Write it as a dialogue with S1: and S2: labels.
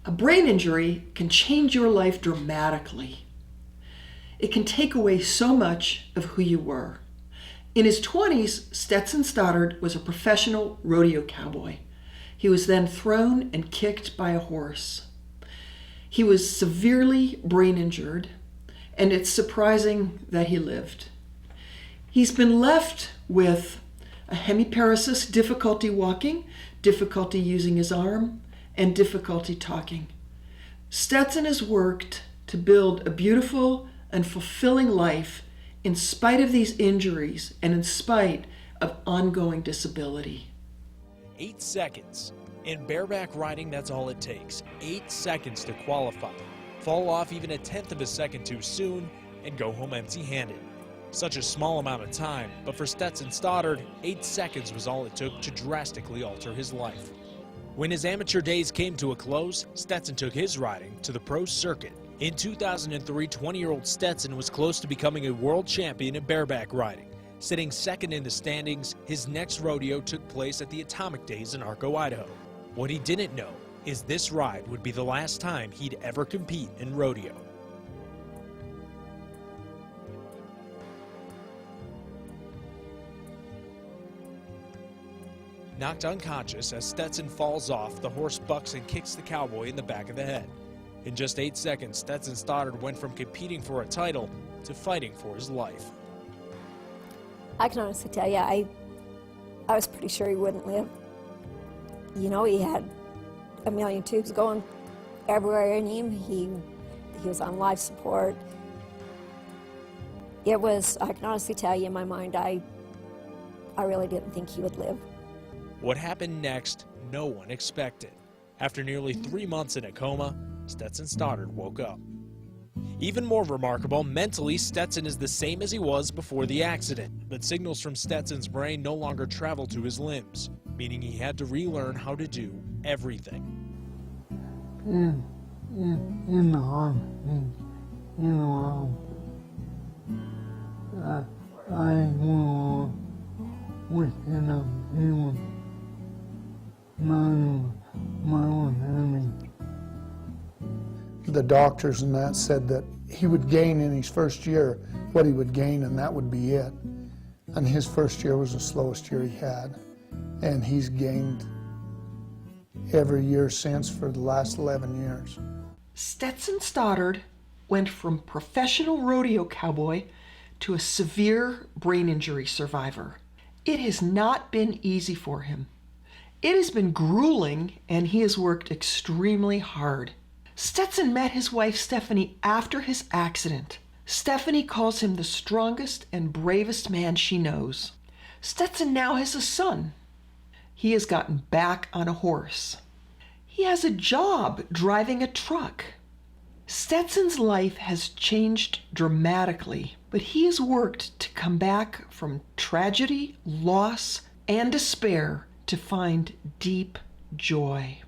S1: A brain injury can change your life dramatically. It can take away so much of who you were. In his 20s, Stetson Stoddard was a professional rodeo cowboy. He was then thrown and kicked by a horse. He was severely brain injured, and it's surprising that he lived. He's been left with a hemiparesis, difficulty walking, difficulty using his arm, and difficulty talking. Stetson has worked to build a beautiful and fulfilling life in spite of these injuries and in spite of ongoing disability.
S2: 8 seconds. In bareback riding, that's all it takes. 8 seconds to qualify. Fall off even a tenth of a second too soon and go home empty-handed. Such a small amount of time, but for Stetson Stoddard, 8 seconds was all it took to drastically alter his life. When his amateur days came to a close, Stetson took his riding to the pro circuit. In 2003, 20-year-old Stetson was close to becoming a world champion in bareback riding. Sitting second in the standings, his next rodeo took place at the Atomic Days in Arco, Idaho. What he didn't know is this ride would be the last time he'd ever compete in rodeo. Knocked unconscious as Stetson falls off, the horse bucks and kicks the cowboy in the back of the head. In just 8 seconds, Stetson Stoddard went from competing for a title to fighting for his life.
S3: I can honestly tell you, I was pretty sure he wouldn't live. You know, he had a million tubes going everywhere in him. He was on life support. I can honestly tell you in my mind, I really didn't think he would live.
S2: What happened next, no one expected. After nearly 3 months in a coma, Stetson Stoddard woke up. Even more remarkable, mentally, Stetson is the same as he was before the accident, but signals from Stetson's brain no longer travel to his limbs, meaning he had to relearn how to do everything.
S4: In the hospital, I will within a few miles enemy.
S5: The doctors and that said that he would gain in his first year what he would gain, and that would be it. And his first year was the slowest year he had. And he's gained every year since for the last 11 years.
S1: Stetson Stoddard went from professional rodeo cowboy to a severe brain injury survivor. It has not been easy for him. It has been grueling, and he has worked extremely hard. Stetson met his wife Stephanie after his accident. Stephanie calls him the strongest and bravest man she knows. Stetson now has a son. He has gotten back on a horse. He has a job driving a truck. Stetson's life has changed dramatically, but he has worked to come back from tragedy, loss, and despair to find deep joy.